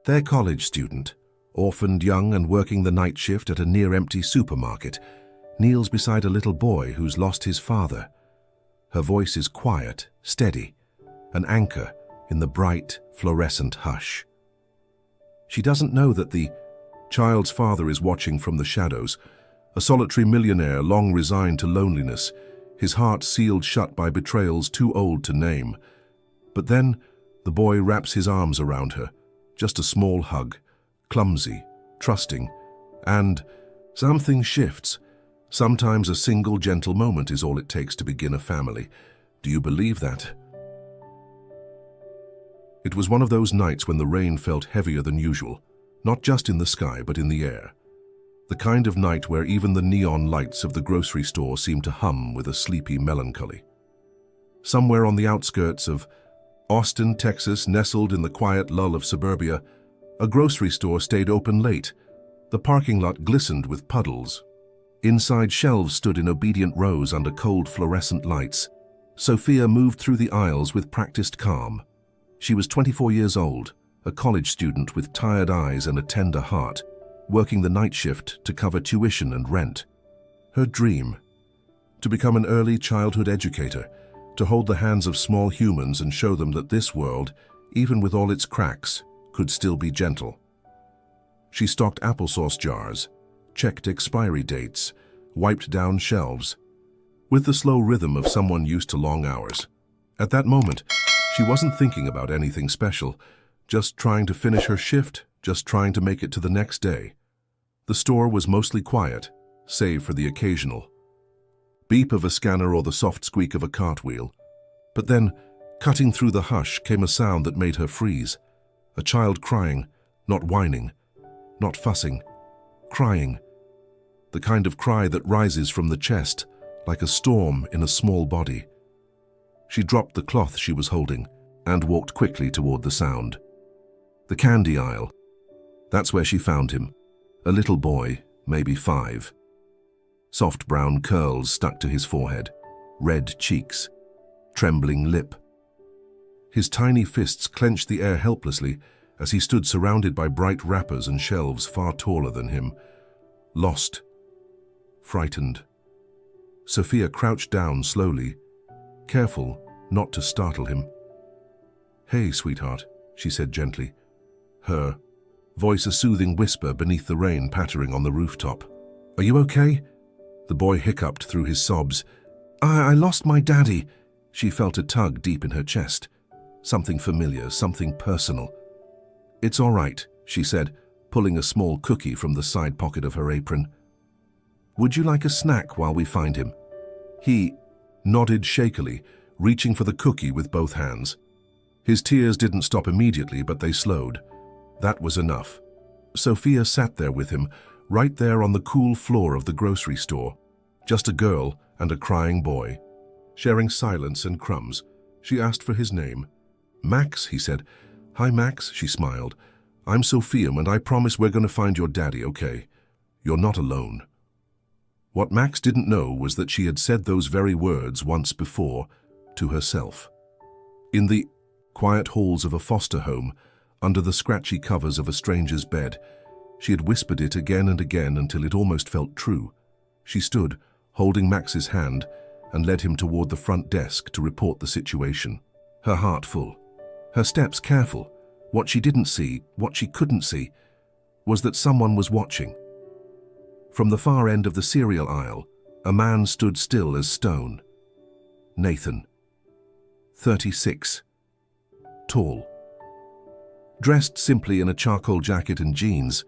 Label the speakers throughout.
Speaker 1: Their college student, orphaned young and working the night shift at a near-empty supermarket, kneels beside a little boy who's lost his father. Her voice is quiet, steady, an anchor in the bright, fluorescent hush. She doesn't know that the child's father is watching from the shadows, a solitary millionaire long resigned to loneliness, his heart sealed shut by betrayals too old to name. But then, the boy wraps his arms around her, just a small hug, clumsy, trusting, and something shifts. Sometimes a single gentle moment is all it takes to begin a family. Do you believe that? It was one of those nights when the rain felt heavier than usual, not just in the sky but in the air. The kind of night where even the neon lights of the grocery store seemed to hum with a sleepy melancholy. Somewhere on the outskirts of Austin, Texas, nestled in the quiet lull of suburbia, a grocery store stayed open late. The parking lot glistened with puddles. Inside, shelves stood in obedient rows under cold fluorescent lights. Sophia moved through the aisles with practiced calm. She was 24 years old, a college student with tired eyes and a tender heart, working the night shift to cover tuition and rent. Her dream: to become an early childhood educator, to hold the hands of small humans and show them that this world, even with all its cracks, could still be gentle. She stocked applesauce jars, checked expiry dates, wiped down shelves, with the slow rhythm of someone used to long hours. At that moment, she wasn't thinking about anything special, just trying to finish her shift, just trying to make it to the next day. The store was mostly quiet, save for the occasional beep of a scanner or the soft squeak of a cartwheel. But then, cutting through the hush, came a sound that made her freeze. A child crying, not whining, not fussing, crying. The kind of cry that rises from the chest, like a storm in a small body. She dropped the cloth she was holding and walked quickly toward the sound. The candy aisle. That's where she found him. A little boy, maybe 5. Soft brown curls stuck to his forehead, red cheeks, trembling lip. His tiny fists clenched the air helplessly as he stood surrounded by bright wrappers and shelves far taller than him. Lost, frightened. Sophia crouched down slowly, careful not to startle him. "Hey, sweetheart," she said gently, her voice a soothing whisper beneath the rain pattering on the rooftop. "Are you okay?" The boy hiccuped through his sobs. I lost my daddy." She felt a tug deep in her chest. Something familiar, something personal. "It's all right," she said, pulling a small cookie from the side pocket of her apron. "Would you like a snack while we find him?" He nodded shakily, reaching for the cookie with both hands. His tears didn't stop immediately, but they slowed. That was enough. Sophia sat there with him, right there on the cool floor of the grocery store. Just a girl and a crying boy, sharing silence and crumbs. She asked for his name. "Max," he said. "Hi, Max," she smiled. "I'm Sophia, and I promise we're going to find your daddy, okay? You're not alone." What Max didn't know was that she had said those very words once before, to herself. In the quiet halls of a foster home, under the scratchy covers of a stranger's bed, she had whispered it again and again until it almost felt true. She stood, holding Max's hand, and led him toward the front desk to report the situation. Her heart full, her steps careful. What she didn't see, what she couldn't see, was that someone was watching. From the far end of the cereal aisle, a man stood still as stone. Nathan. 36. Tall. Dressed simply in a charcoal jacket and jeans,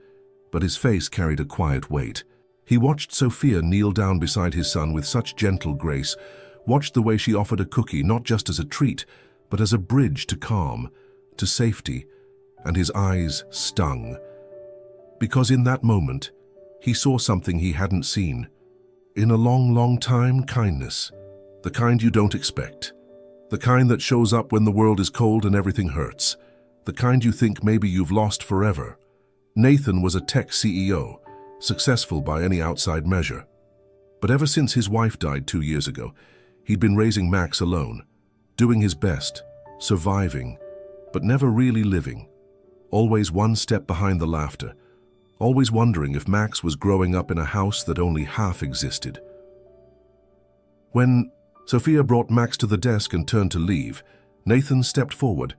Speaker 1: but his face carried a quiet weight. He watched Sophia kneel down beside his son with such gentle grace, watched the way she offered a cookie not just as a treat, but as a bridge to calm, to safety, and his eyes stung. Because in that moment, he saw something he hadn't seen. In a long, long time, kindness. The kind you don't expect. The kind that shows up when the world is cold and everything hurts. The kind you think maybe you've lost forever. Nathan was a tech CEO, successful by any outside measure. But ever since his wife died 2 years ago, he'd been raising Max alone, doing his best, surviving, but never really living. always one step behind the laughter, always wondering if Max was growing up in a house that only half existed. When Sophia brought Max to the desk and turned to leave, Nathan stepped forward,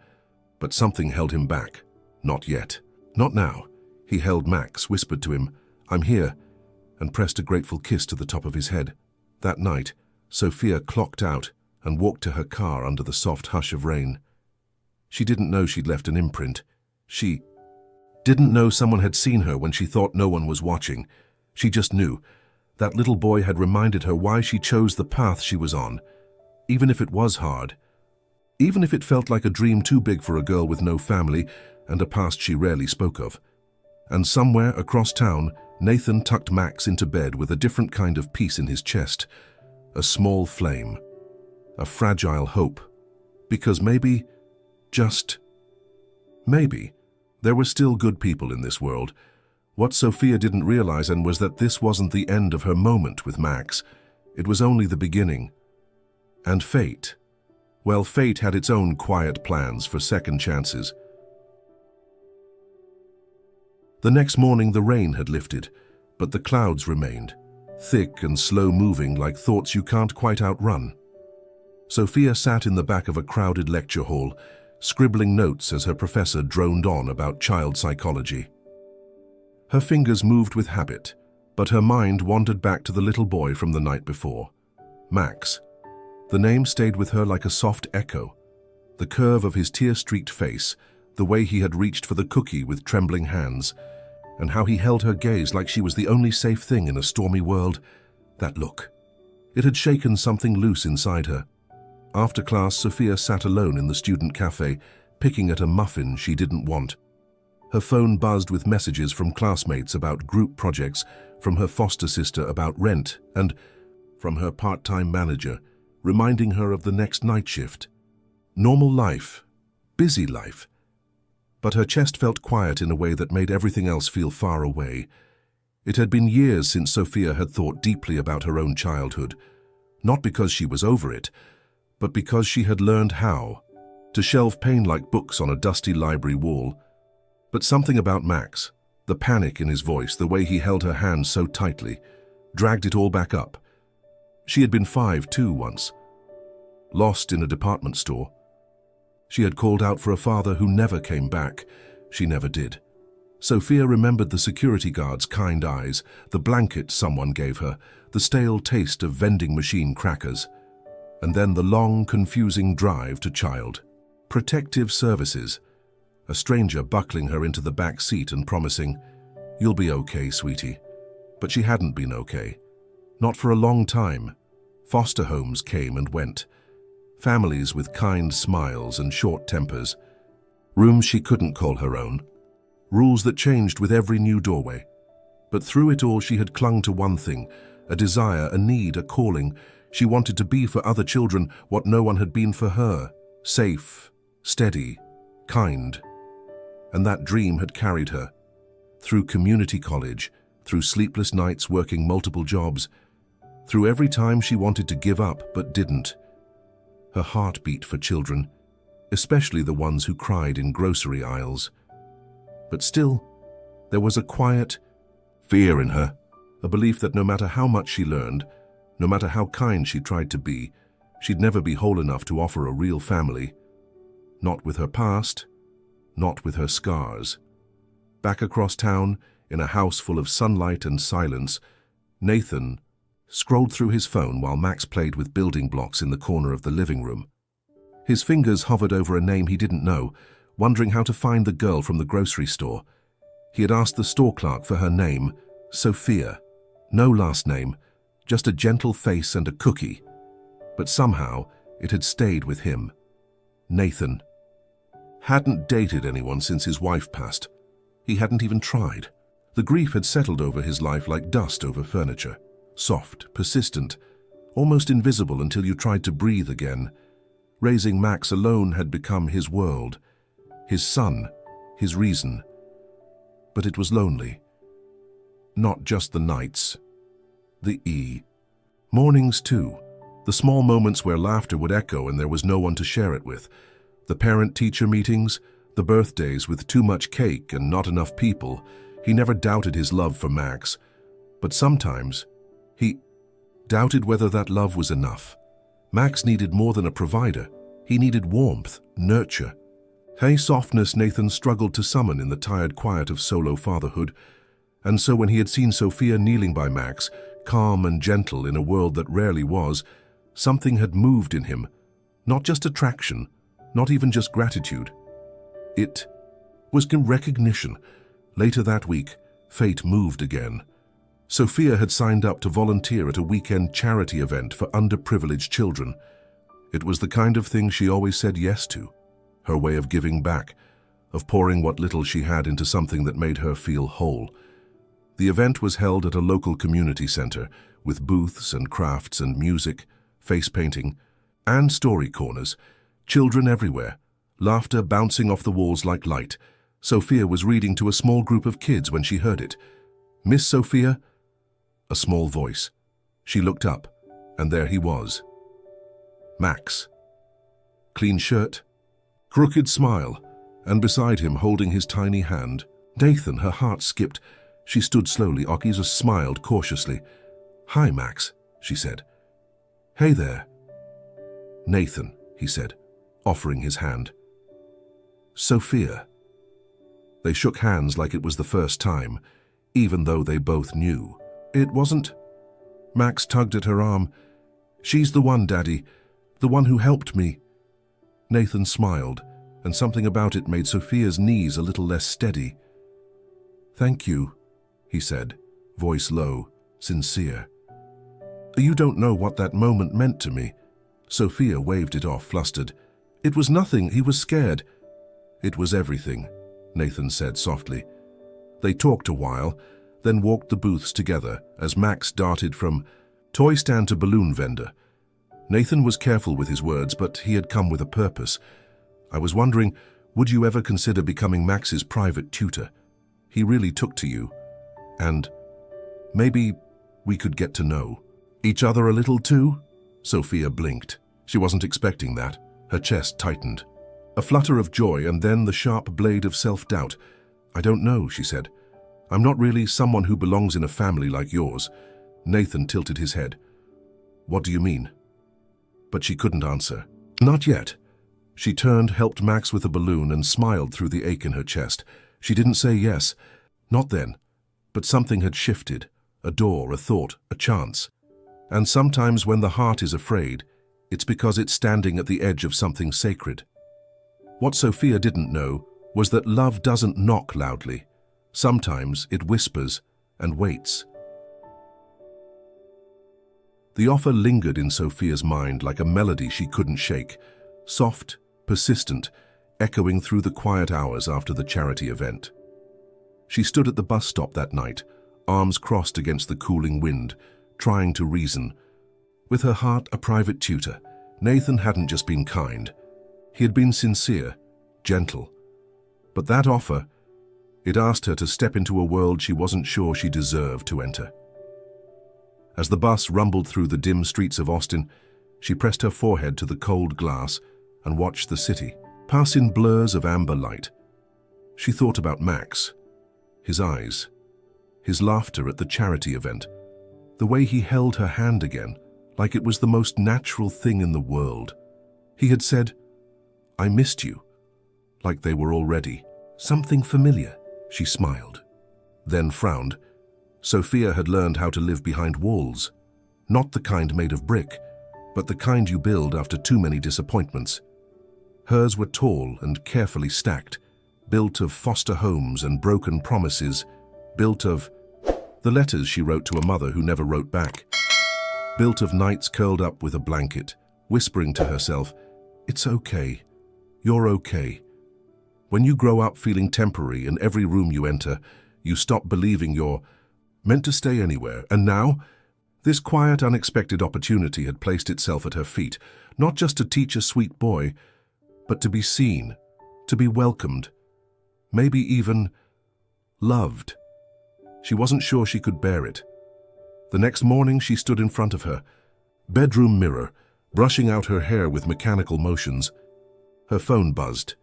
Speaker 1: but something held him back. Not yet. Not now. He held Max, whispered to him, "I'm here," and pressed a grateful kiss to the top of his head. That night, Sophia clocked out and walked to her car under the soft hush of rain. She didn't know she'd left an imprint. She didn't know someone had seen her when she thought no one was watching. She just knew. That little boy had reminded her why she chose the path she was on, even if it was hard. Even if it felt like a dream too big for a girl with no family and a past she rarely spoke of. And somewhere across town, Nathan tucked Max into bed with a different kind of peace in his chest. A small flame. A fragile hope. Because maybe, just maybe, there were still good people in this world. What Sophia didn't realize was that this wasn't the end of her moment with Max. It was only the beginning. And fate. Well, fate had its own quiet plans for second chances. The next morning the rain had lifted, but the clouds remained, thick and slow-moving like thoughts you can't quite outrun. Sophia sat in the back of a crowded lecture hall, scribbling notes as her professor droned on about child psychology. Her fingers moved with habit, but her mind wandered back to the little boy from the night before. Max. The name stayed with her like a soft echo. The curve of his tear-streaked face, the way he had reached for the cookie with trembling hands, and how he held her gaze like she was the only safe thing in a stormy world. That look. It had shaken something loose inside her. After class, Sophia sat alone in the student cafe, picking at a muffin she didn't want. Her phone buzzed with messages from classmates about group projects, from her foster sister about rent, and from her part-time manager, reminding her of the next night shift. Normal life. Busy life. But her chest felt quiet in a way that made everything else feel far away. It had been years since Sophia had thought deeply about her own childhood, not because she was over it, but because she had learned how to shelve pain like books on a dusty library wall. But something about Max, the panic in his voice, the way he held her hand so tightly, dragged it all back up. She had been 5 too once, lost in a department store. She had called out for a father who never came back. She never did. Sophia remembered the security guard's kind eyes, the blanket someone gave her, the stale taste of vending machine crackers, and then the long, confusing drive to Child Protective Services, a stranger buckling her into the back seat and promising, "You'll be okay, sweetie." But she hadn't been okay. Not for a long time. Foster homes came and went. Families with kind smiles and short tempers. Rooms she couldn't call her own. Rules that changed with every new doorway. But through it all she had clung to one thing, a desire, a need, a calling. She wanted to be for other children what no one had been for her. Safe, steady, kind. And that dream had carried her. Through community college, through sleepless nights working multiple jobs, through every time she wanted to give up but didn't. Her heart beat for children, especially the ones who cried in grocery aisles. But still, there was a quiet fear in her, a belief that no matter how much she learned, no matter how kind she tried to be, she'd never be whole enough to offer a real family. Not with her past, not with her scars. Back across town, in a house full of sunlight and silence, Nathan scrolled through his phone while Max played with building blocks in the corner of the living room. His fingers hovered over a name he didn't know, wondering how to find the girl from the grocery store. He had asked the store clerk for her name, Sophia. No last name, just a gentle face and a cookie. But somehow, it had stayed with him. Nathan. Hadn't dated anyone since his wife passed. He hadn't even tried. The grief had settled over his life like dust over furniture. Soft, persistent, almost invisible until you tried to breathe again. Raising Max alone had become his world, his son, his reason. But it was lonely. Not just the nights. Mornings too. The small moments where laughter would echo and there was no one to share it with. The parent-teacher meetings, The birthdays with too much cake and not enough people. He never doubted his love for Max, but sometimes he doubted whether that love was enough. Max needed more than a provider. He needed warmth, nurture. A softness Nathan struggled to summon in the tired quiet of solo fatherhood. And so when he had seen Sophia kneeling by Max, calm and gentle in a world that rarely was, something had moved in him. Not just attraction, not even just gratitude. It was recognition. Later that week, fate moved again. Sophia had signed up to volunteer at a weekend charity event for underprivileged children. It was the kind of thing she always said yes to, her way of giving back, of pouring what little she had into something that made her feel whole. The event was held at a local community center, with booths and crafts and music, face painting, and story corners, children everywhere, laughter bouncing off the walls like light. Sophia was reading to a small group of kids when she heard it. "Miss Sophia?" A small voice. She looked up, and there he was. Max. Clean shirt, crooked smile, and beside him, holding his tiny hand, Nathan. Her heart skipped. She stood slowly. Akiza smiled cautiously. "Hi, Max," she said. "Hey there." "Nathan," he said, offering his hand. "Sophia." They shook hands like it was the first time, even though they both knew. "It wasn't." Max tugged at her arm. "She's the one, Daddy. The one who helped me." Nathan smiled, and something about it made Sophia's knees a little less steady. "Thank you," he said, voice low, sincere. "You don't know what that moment meant to me." Sophia waved it off, flustered. "It was nothing. He was scared." "It was everything," Nathan said softly. They talked a while, then walked the booths together as Max darted from toy stand to balloon vendor. Nathan was careful with his words, but he had come with a purpose. "I was wondering, would you ever consider becoming Max's private tutor? He really took to you. And maybe we could get to know each other a little too?" Sophia blinked. She wasn't expecting that. Her chest tightened. A flutter of joy and then the sharp blade of self-doubt. "I don't know," she said. "I'm not really someone who belongs in a family like yours." Nathan tilted his head. "What do you mean?" But she couldn't answer. "Not yet." She turned, helped Max with a balloon, and smiled through the ache in her chest. She didn't say yes. Not then. But something had shifted. A door, a thought, a chance. And sometimes when the heart is afraid, it's because it's standing at the edge of something sacred. What Sophia didn't know was that love doesn't knock loudly. Sometimes it whispers and waits. The offer lingered in Sophia's mind like a melody she couldn't shake, soft, persistent, echoing through the quiet hours after the charity event. She stood at the bus stop that night, arms crossed against the cooling wind, trying to reason. With her heart a private tutor, Nathan hadn't just been kind. He had been sincere, gentle. But that offer, it asked her to step into a world she wasn't sure she deserved to enter. As the bus rumbled through the dim streets of Austin, she pressed her forehead to the cold glass and watched the city pass in blurs of amber light. She thought about Max, his eyes, his laughter at the charity event, the way he held her hand again, like it was the most natural thing in the world. He had said, "I missed you," like they were already. Something familiar, she smiled, then frowned. Sophia had learned how to live behind walls, not the kind made of brick, but the kind you build after too many disappointments. Hers were tall and carefully stacked, built of foster homes and broken promises, built of the letters she wrote to a mother who never wrote back, built of nights curled up with a blanket, whispering to herself, "It's okay, you're okay." When you grow up feeling temporary in every room you enter, you stop believing you're meant to stay anywhere. And now, this quiet, unexpected opportunity had placed itself at her feet, not just to teach a sweet boy, but to be seen, to be welcomed, maybe even loved. She wasn't sure she could bear it. The next morning she stood in front of her bedroom mirror, brushing out her hair with mechanical motions. Her phone buzzed.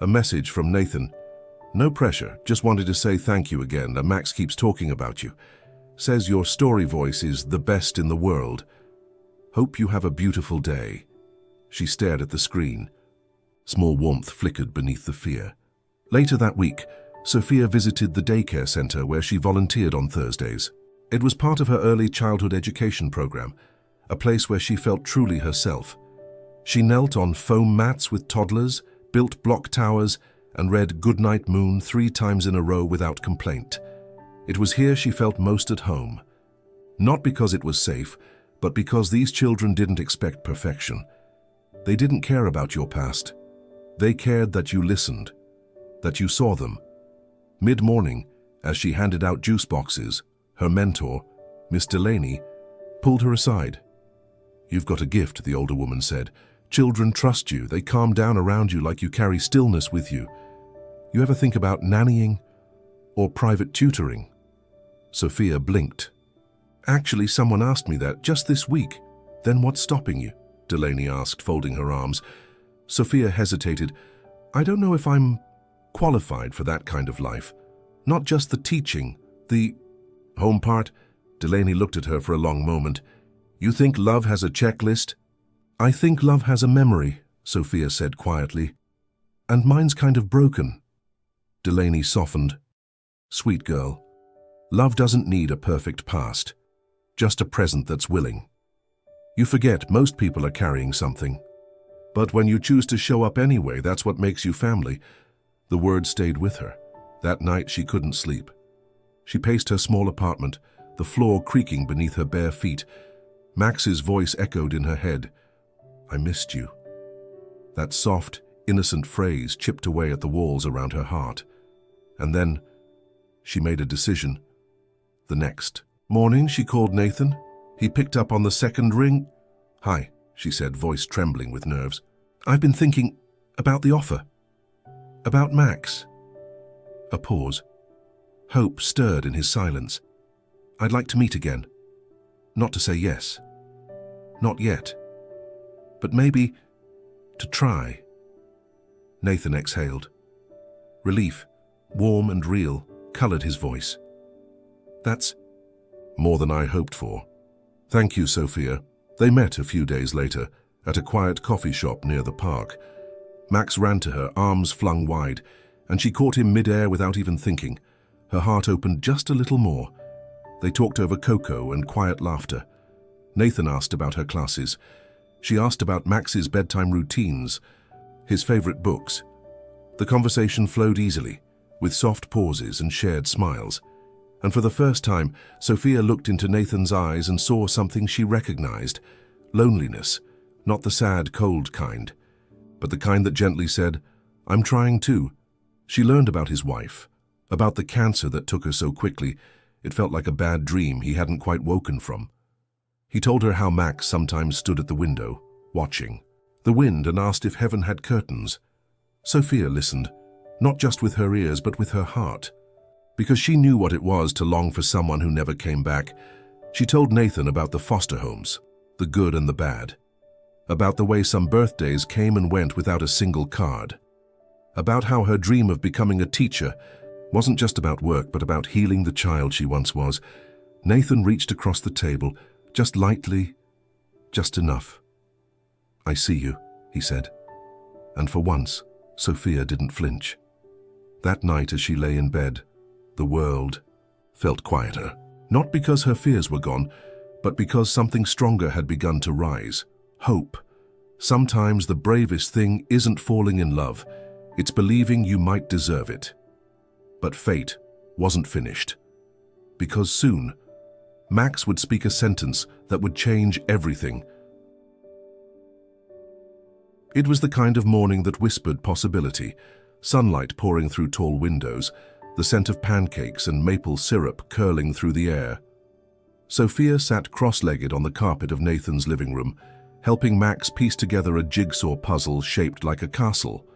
Speaker 1: A message from Nathan. No pressure, just wanted to say thank you again. Max keeps talking about you. Says your story voice is the best in the world. Hope you have a beautiful day. She stared at the screen. Small warmth flickered beneath the fear. Later that week, Sophia visited the daycare center where she volunteered on Thursdays. It was part of her early childhood education program, a place where she felt truly herself. She knelt on foam mats with toddlers, built block towers, and read Goodnight Moon 3 times in a row without complaint. It was here she felt most at home. Not because it was safe, but because these children didn't expect perfection. They didn't care about your past. They cared that you listened, that you saw them. Mid-morning, as she handed out juice boxes, her mentor, Miss Delaney, pulled her aside. "You've got a gift," the older woman said. "Children trust you. They calm down around you like you carry stillness with you. You ever think about nannying or private tutoring?" Sophia blinked. "Actually, someone asked me that just this week." "Then what's stopping you?" Delaney asked, folding her arms. Sophia hesitated. "I don't know if I'm qualified for that kind of life. Not just the teaching, the home part." Delaney looked at her for a long moment. "You think love has a checklist?" "I think love has a memory," Sophia said quietly. "And mine's kind of broken." Delaney softened. "Sweet girl, love doesn't need a perfect past, just a present that's willing. You forget most people are carrying something. But when you choose to show up anyway, that's what makes you family." The words stayed with her. That night she couldn't sleep. She paced her small apartment, the floor creaking beneath her bare feet. Max's voice echoed in her head. "I missed you." That soft, innocent phrase chipped away at the walls around her heart. And then she made a decision. The next morning she called Nathan. He picked up on the second ring. "Hi," she said, voice trembling with nerves. "I've been thinking about the offer. About Max." A pause. Hope stirred in his silence. "I'd like to meet again. Not to say yes. Not yet. But maybe to try." Nathan exhaled. Relief, warm and real, colored his voice. "That's more than I hoped for. Thank you, Sophia." They met a few days later at a quiet coffee shop near the park. Max ran to her, arms flung wide, and she caught him mid-air without even thinking. Her heart opened just a little more. They talked over cocoa and quiet laughter. Nathan asked about her classes. She asked about Max's bedtime routines, his favorite books. The conversation flowed easily, with soft pauses and shared smiles. And for the first time, Sophia looked into Nathan's eyes and saw something she recognized. Loneliness, not the sad, cold kind, but the kind that gently said, "I'm trying too." She learned about his wife, about the cancer that took her so quickly. It felt like a bad dream he hadn't quite woken from. He told her how Max sometimes stood at the window, watching the wind, and asked if heaven had curtains. Sophia listened, not just with her ears but with her heart, because she knew what it was to long for someone who never came back. She told Nathan about the foster homes, the good and the bad, about the way some birthdays came and went without a single card, about how her dream of becoming a teacher wasn't just about work but about healing the child she once was. Nathan reached across the table, just lightly, just enough. "I see you," he said. And for once, Sophia didn't flinch. That night as she lay in bed, the world felt quieter. Not because her fears were gone, but because something stronger had begun to rise. Hope. Sometimes the bravest thing isn't falling in love, it's believing you might deserve it. But fate wasn't finished. Because soon, Max would speak a sentence that would change everything. It was the kind of morning that whispered possibility, sunlight pouring through tall windows, the scent of pancakes and maple syrup curling through the air. Sophia sat cross-legged on the carpet of Nathan's living room, helping Max piece together a jigsaw puzzle shaped like a castle.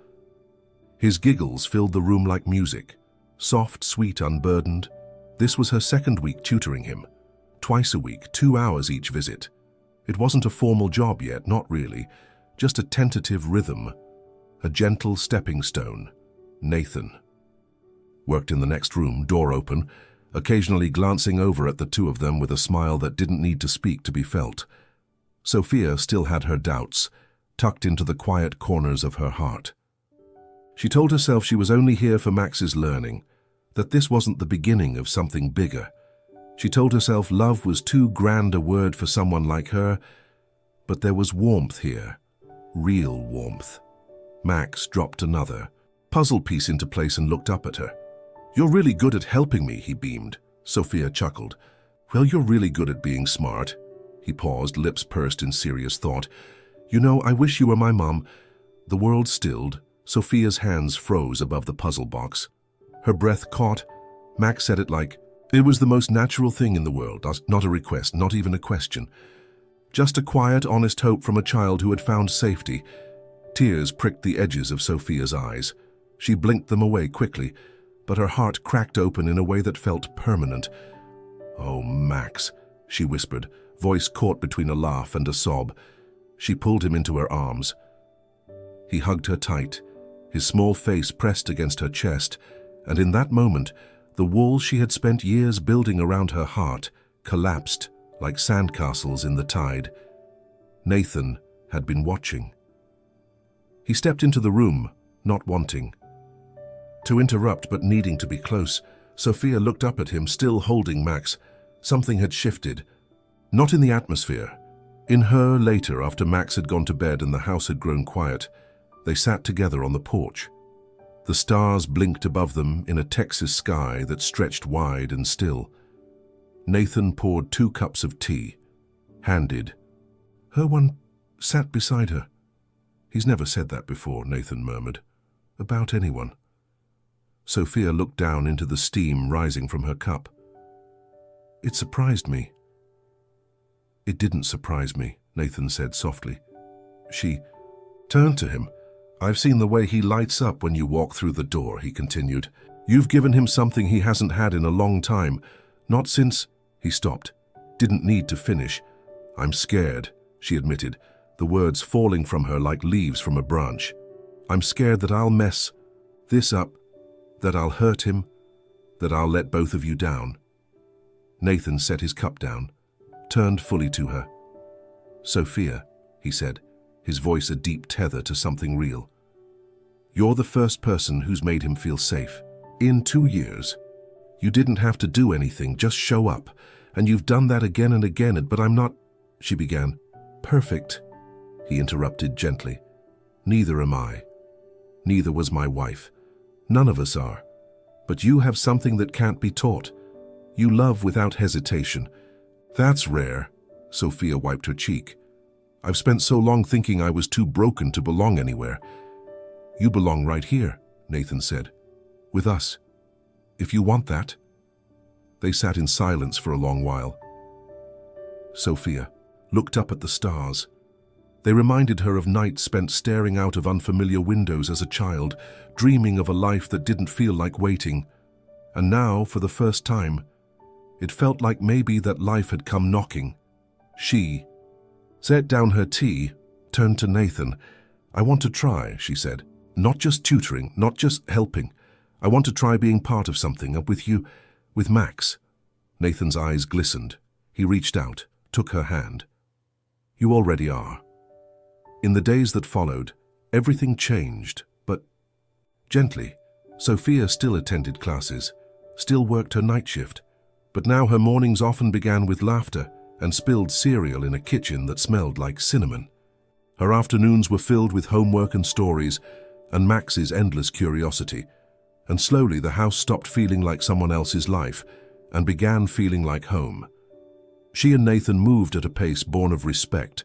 Speaker 1: His giggles filled the room like music, soft, sweet, unburdened. This was her second week tutoring him. Twice a week, 2 hours each visit. It wasn't a formal job yet, not really, just a tentative rhythm. a gentle stepping stone. Nathan worked in the next room, door open, occasionally glancing over at the two of them with a smile that didn't need to speak to be felt. Sophia still had her doubts, tucked into the quiet corners of her heart. She told herself she was only here for Max's learning, that this wasn't the beginning of something bigger. She told herself love was too grand a word for someone like her, but there was warmth here, real warmth. Max dropped another puzzle piece into place and looked up at her. "You're really good at helping me," he beamed. Sophia chuckled. "Well, you're really good at being smart." He paused, lips pursed in serious thought. "You know, I wish you were my mom." The world stilled. Sophia's hands froze above the puzzle box. Her breath caught. Max said it like, it was the most natural thing in the world, not a request, not even a question. Just a quiet, honest hope from a child who had found safety. Tears pricked the edges of Sophia's eyes. She blinked them away quickly, but her heart cracked open in a way that felt permanent. "Oh, Max," she whispered, voice caught between a laugh and a sob. She pulled him into her arms. He hugged her tight, his small face pressed against her chest, and in that moment, the walls she had spent years building around her heart collapsed like sandcastles in the tide. Nathan had been watching. He stepped into the room, not wanting to interrupt but needing to be close. Sophia looked up at him, still holding Max. Something had shifted. Not in the atmosphere. In her later, after Max had gone to bed and the house had grown quiet, they sat together on the porch. The stars blinked above them in a Texas sky that stretched wide and still. Nathan poured 2 cups of tea, handed her one, sat beside her. "He's never said that before," Nathan murmured. "About anyone." Sophia looked down into the steam rising from her cup. "It surprised me." "It didn't surprise me," Nathan said softly. She turned to him. "I've seen the way he lights up when you walk through the door," he continued. "You've given him something he hasn't had in a long time. Not since—" He stopped. Didn't need to finish. "I'm scared," she admitted, the words falling from her like leaves from a branch. "I'm scared that I'll mess this up, that I'll hurt him, that I'll let both of you down." Nathan set his cup down, turned fully to her. "Sophia," he said, his voice a deep tether to something real. "You're the first person who's made him feel safe. In 2 years. You didn't have to do anything, just show up. And you've done that again and again, but I'm not—" she began. "Perfect," he interrupted gently. "Neither am I. Neither was my wife. None of us are. But you have something that can't be taught. You love without hesitation. That's rare." Sophia wiped her cheek. "I've spent so long thinking I was too broken to belong anywhere." "You belong right here," Nathan said. "With us. If you want that." They sat in silence for a long while. Sophia looked up at the stars. They reminded her of nights spent staring out of unfamiliar windows as a child, dreaming of a life that didn't feel like waiting. And now, for the first time, it felt like maybe that life had come knocking. She set down her tea, turned to Nathan. "I want to try," she said. "Not just tutoring, not just helping. I want to try being part of something, with you, with Max." Nathan's eyes glistened. He reached out, took her hand. "You already are." In the days that followed, everything changed, but gently. Sophia still attended classes, still worked her night shift, but now her mornings often began with laughter and spilled cereal in a kitchen that smelled like cinnamon. Her afternoons were filled with homework and stories, and Max's endless curiosity. And slowly the house stopped feeling like someone else's life and began feeling like home. She and Nathan moved at a pace born of respect.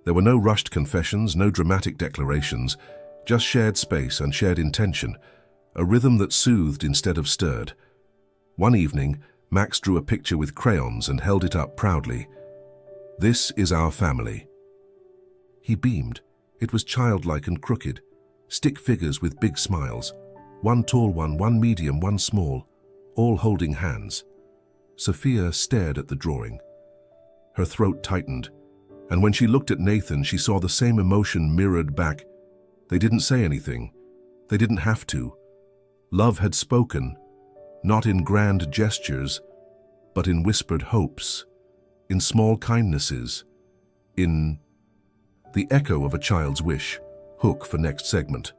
Speaker 1: There were no rushed confessions, no dramatic declarations, just shared space and shared intention, a rhythm that soothed instead of stirred. One evening, Max drew a picture with crayons and held it up proudly. "This is our family." He beamed. It was childlike and crooked, stick figures with big smiles. One tall one, one medium, one small, all holding hands. Sophia stared at the drawing. Her throat tightened, and when she looked at Nathan, she saw the same emotion mirrored back. They didn't say anything. They didn't have to. Love had spoken, not in grand gestures, but in whispered hopes, in small kindnesses, in the echo of a child's wish. Hook for next segment.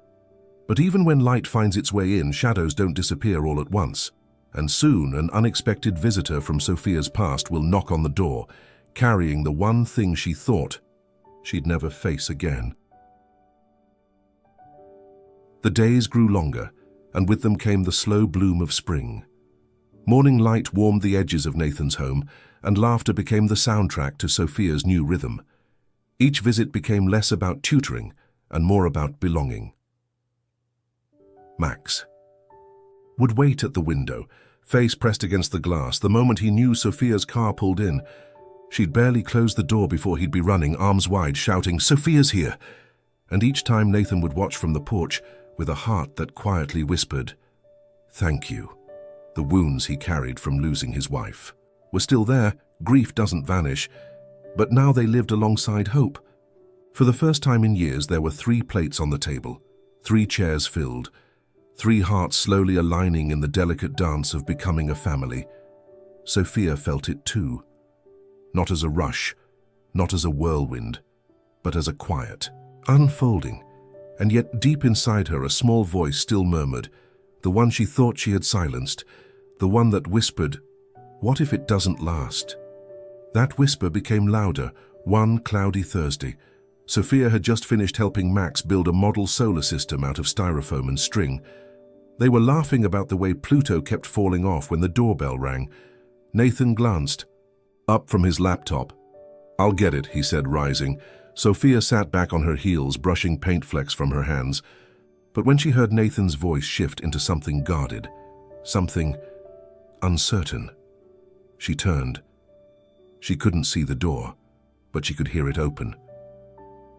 Speaker 1: But even when light finds its way in, shadows don't disappear all at once. And soon, an unexpected visitor from Sophia's past will knock on the door, carrying the one thing she thought she'd never face again. The days grew longer, and with them came the slow bloom of spring. Morning light warmed the edges of Nathan's home, and laughter became the soundtrack to Sophia's new rhythm. Each visit became less about tutoring and more about belonging. Max would wait at the window, face pressed against the glass, the moment he knew Sophia's car pulled in. She'd barely closed the door before he'd be running, arms wide, shouting, "Sophia's here!" And each time Nathan would watch from the porch with a heart that quietly whispered, "Thank you." The wounds he carried from losing his wife were still there. Grief doesn't vanish, but now they lived alongside hope. For the first time in years, there were 3 plates on the table, 3 chairs filled, 3 hearts slowly aligning in the delicate dance of becoming a family. Sophia felt it too. Not as a rush, not as a whirlwind, but as a quiet, unfolding. And yet deep inside her, a small voice still murmured, the one she thought she had silenced, the one that whispered, "What if it doesn't last?" That whisper became louder one cloudy Thursday. Sophia had just finished helping Max build a model solar system out of styrofoam and string. They were laughing about the way Pluto kept falling off when the doorbell rang. Nathan glanced up from his laptop. "I'll get it," he said, rising. Sophia sat back on her heels, brushing paint flecks from her hands. But when she heard Nathan's voice shift into something guarded, something uncertain, she turned. She couldn't see the door, but she could hear it open.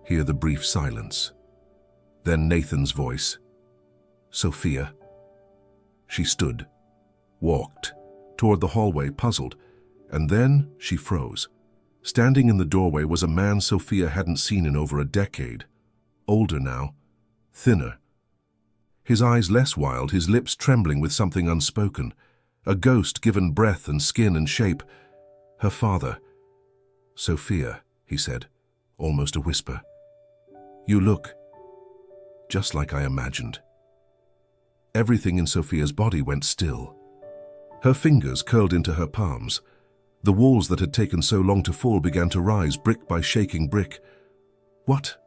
Speaker 1: Hear the brief silence. Then Nathan's voice. "Sophia." She stood, walked toward the hallway, puzzled, and then she froze. Standing in the doorway was a man Sophia hadn't seen in over a decade. Older now, thinner. His eyes less wild, his lips trembling with something unspoken. A ghost given breath and skin and shape. Her father. "Sophia," he said, almost a whisper. "You look just like I imagined." Everything in Sophia's body went still. Her fingers curled into her palms. The walls that had taken so long to fall began to rise, brick by shaking brick. What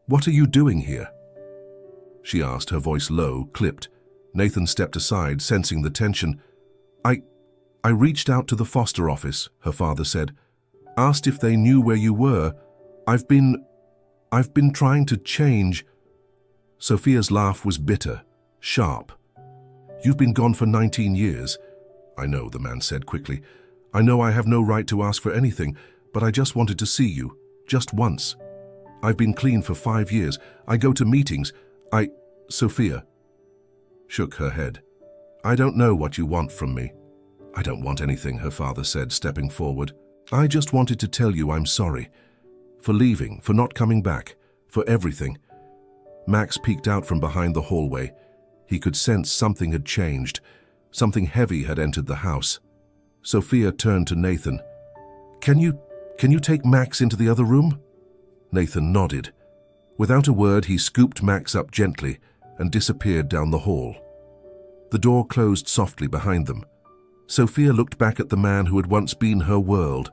Speaker 1: are you doing here?" she asked, her voice low, clipped. Nathan stepped aside, sensing the tension. I reached out to the foster office," her father said. "Asked if they knew where you were. I've been trying to change." Sophia's laugh was bitter, sharp. "You've been gone for 19 years. "I know," the man said quickly. "I know I have no right to ask for anything, but I just wanted to see you, just once. I've been clean for 5 years. I go to meetings. Sophia shook her head. "I don't know what you want from me." "I don't want anything," her father said, stepping forward. "I just wanted to tell you I'm sorry. For leaving, for not coming back, for everything." Max peeked out from behind the hallway. He could sense something had changed. Something heavy had entered the house. Sophia turned to Nathan. Can you take Max into the other room?" Nathan nodded. Without a word, he scooped Max up gently and disappeared down the hall. The door closed softly behind them. Sophia looked back at the man who had once been her world,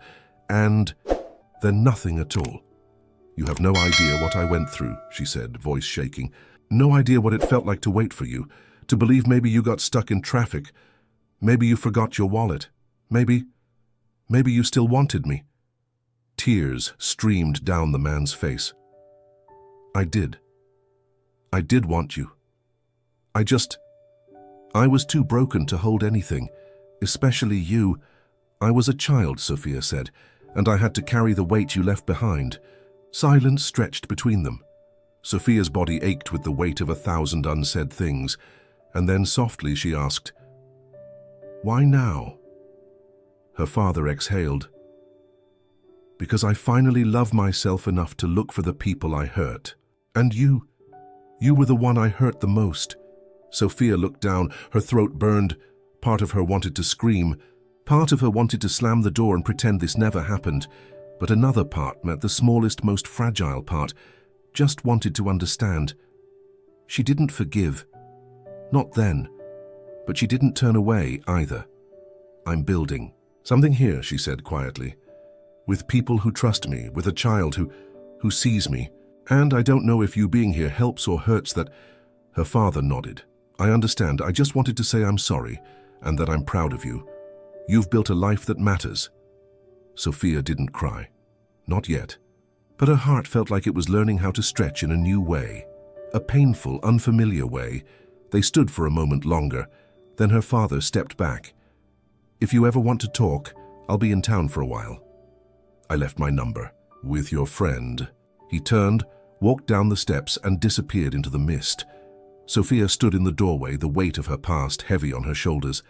Speaker 1: and then nothing at all. "You have no idea what I went through," she said, voice shaking. "No idea what it felt like to wait for you, to believe maybe you got stuck in traffic. Maybe you forgot your wallet. Maybe you still wanted me." Tears streamed down the man's face. I did want you. I was too broken to hold anything, especially you. I was a child," Sophia said, "and I had to carry the weight you left behind." Silence stretched between them. Sophia's body ached with the weight of 1,000 unsaid things, and then softly she asked, "Why now?" Her father exhaled. "Because I finally love myself enough to look for the people I hurt. And you You were the one I hurt the most." Sophia looked down, her throat burned. Part of her wanted to scream. Part of her wanted to slam the door and pretend this never happened. But another part, the smallest, most fragile part, just wanted to understand. She didn't forgive. Not then. But she didn't turn away either. "I'm building something here," she said quietly. "With people who trust me, with a child who sees me. And I don't know if you being here helps or hurts that." Her father nodded. "I understand. I just wanted to say I'm sorry and that I'm proud of you. You've built a life that matters." Sophia didn't cry. Not yet. But her heart felt like it was learning how to stretch in a new way. A painful, unfamiliar way. They stood for a moment longer. Then her father stepped back. "If you ever want to talk, I'll be in town for a while." "I left my number." "With your friend." He turned, walked down the steps, and disappeared into the mist. Sophia stood in the doorway, the weight of her past heavy on her shoulders.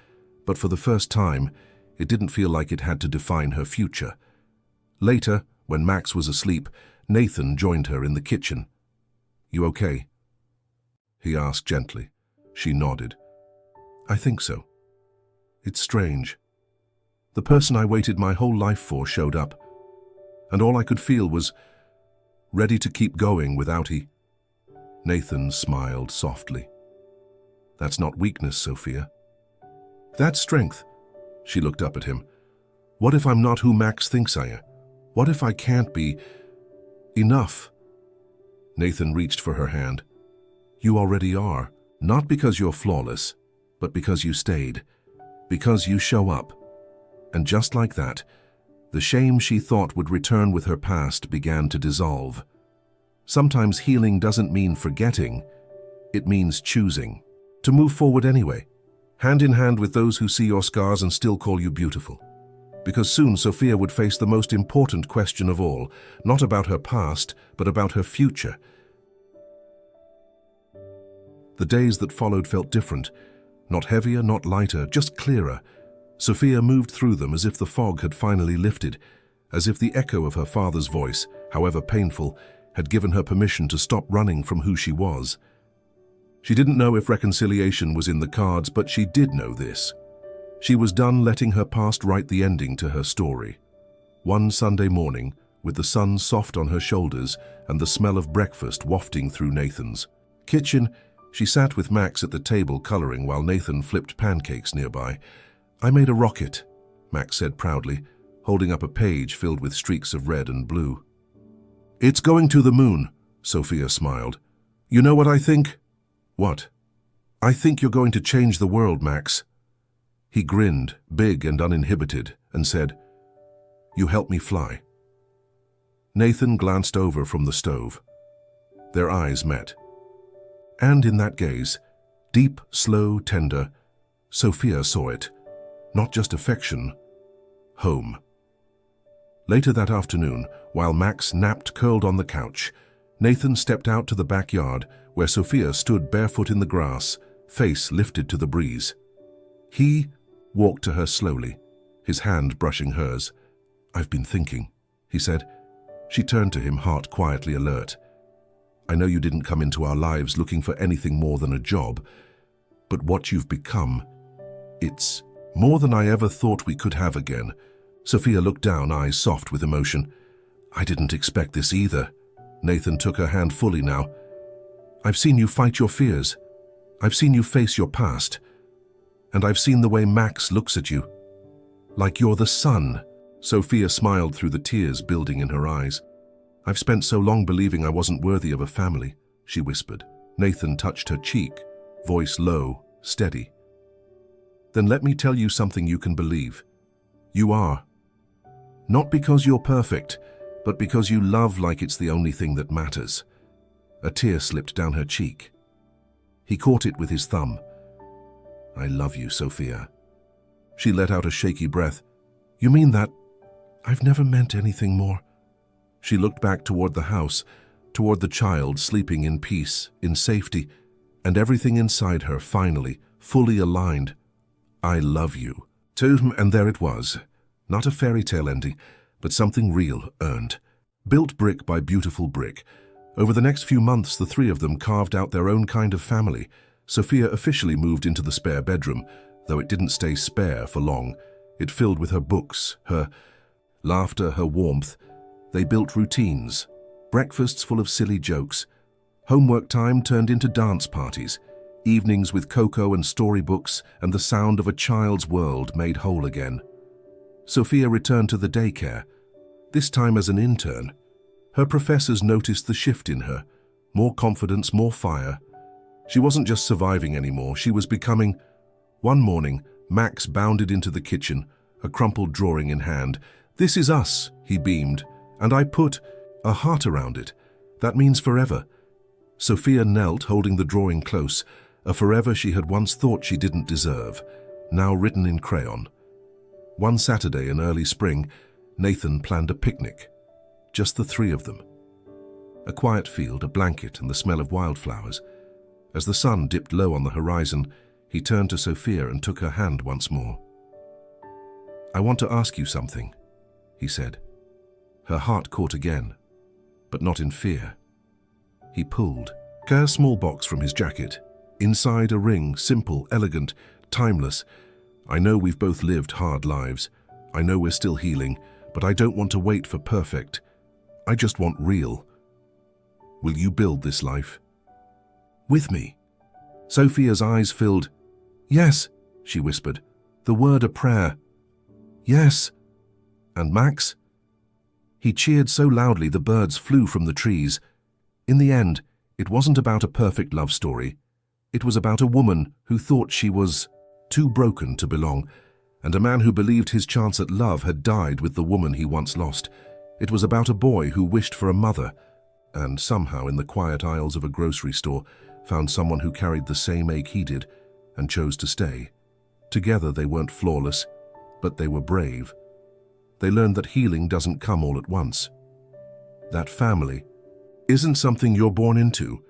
Speaker 1: But for the first time, it didn't feel like it had to define her future. Later, when Max was asleep, Nathan joined her in the kitchen. "You okay?" he asked gently. She nodded. "I think so. It's strange. The person I waited my whole life for showed up, and all I could feel was ready to keep going without he." Nathan smiled softly. "That's not weakness, Sophia. That's strength." She looked up at him. "What if I'm not who Max thinks I am? What if I can't be enough?" Nathan reached for her hand. "You already are, not because you're flawless, but because you stayed, because you show up." And just like that, the shame she thought would return with her past began to dissolve. Sometimes healing doesn't mean forgetting, it means choosing. To move forward anyway, hand in hand with those who see your scars and still call you beautiful. Because soon Sophia would face the most important question of all, not about her past, but about her future. The days that followed felt different, not heavier, not lighter, just clearer. Sophia moved through them as if the fog had finally lifted, as if the echo of her father's voice, however painful, had given her permission to stop running from who she was. She didn't know if reconciliation was in the cards, but she did know this. She was done letting her past write the ending to her story. One Sunday morning, with the sun soft on her shoulders and the smell of breakfast wafting through Nathan's kitchen, she sat with Max at the table coloring while Nathan flipped pancakes nearby. "I made a rocket," Max said proudly, holding up a page filled with streaks of red and blue. "It's going to the moon," Sophia smiled. "You know what I think?" "What?" "I think you're going to change the world, Max." He grinned, big and uninhibited, and said, "You help me fly." Nathan glanced over from the stove. Their eyes met. And in that gaze, deep, slow, tender, Sophia saw it. Not just affection, home. Later that afternoon, while Max napped curled on the couch, Nathan stepped out to the backyard where Sophia stood barefoot in the grass, face lifted to the breeze. He walked to her slowly, his hand brushing hers. "I've been thinking," he said. She turned to him, heart quietly alert. "I know you didn't come into our lives looking for anything more than a job, but what you've become, it's more than I ever thought we could have again." Sophia looked down, eyes soft with emotion. "I didn't expect this either." Nathan took her hand fully now. "I've seen you fight your fears. I've seen you face your past. And I've seen the way Max looks at you. Like you're the sun." Sophia smiled through the tears building in her eyes. "I've spent so long believing I wasn't worthy of a family," she whispered. Nathan touched her cheek, voice low, steady. "Then let me tell you something you can believe. You are. Not because you're perfect, but because you love like it's the only thing that matters." A tear slipped down her cheek. He caught it with his thumb. "I love you, Sophia." She let out a shaky breath. "You mean that? I've never meant anything more." She looked back toward the house, toward the child sleeping in peace, in safety, and everything inside her finally, fully aligned. "I love you." And there it was. Not a fairy tale ending, but something real, earned. Built brick by beautiful brick. Over the next few months, the three of them carved out their own kind of family. Sophia officially moved into the spare bedroom, though it didn't stay spare for long. It filled with her books, her laughter, her warmth. They built routines, breakfasts full of silly jokes. Homework time turned into dance parties, evenings with cocoa and storybooks, and the sound of a child's world made whole again. Sophia returned to the daycare, this time as an intern. Her professors noticed the shift in her, more confidence, more fire. She wasn't just surviving anymore, she was becoming. One morning, Max bounded into the kitchen, a crumpled drawing in hand. "This is us," he beamed, "and I put a heart around it. That means forever." Sophia knelt, holding the drawing close, a forever she had once thought she didn't deserve, now written in crayon. One Saturday in early spring, Nathan planned a picnic. Just the three of them. A quiet field, a blanket, and the smell of wildflowers. As the sun dipped low on the horizon, he turned to Sophia and took her hand once more. "I want to ask you something," he said. Her heart caught again, but not in fear. He pulled a small box from his jacket. Inside a ring, simple, elegant, timeless. "I know we've both lived hard lives. I know we're still healing, but I don't want to wait for perfect. I just want real. Will you build this life with me?" Sophia's eyes filled. "Yes," she whispered, the word a prayer. "Yes." "And Max?" He cheered so loudly the birds flew from the trees. In the end, it wasn't about a perfect love story. It was about a woman who thought she was too broken to belong, and a man who believed his chance at love had died with the woman he once lost. It was about a boy who wished for a mother, and somehow in the quiet aisles of a grocery store found someone who carried the same ache he did and chose to stay. Together they weren't flawless, but they were brave. They learned that healing doesn't come all at once. That family isn't something you're born into.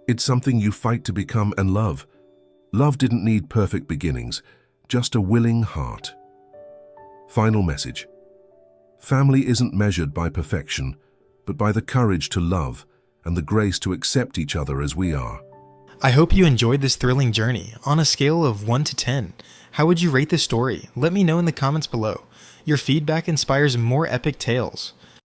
Speaker 1: It's something you fight to become and love. Love didn't need perfect beginnings, just a willing heart. Final message. Family isn't measured by perfection, but by the courage to love and the grace to accept each other as we are.
Speaker 2: I hope you enjoyed this thrilling journey. On a scale of 1 to 10, how would you rate this story? Let me know in the comments below. Your feedback inspires more epic tales.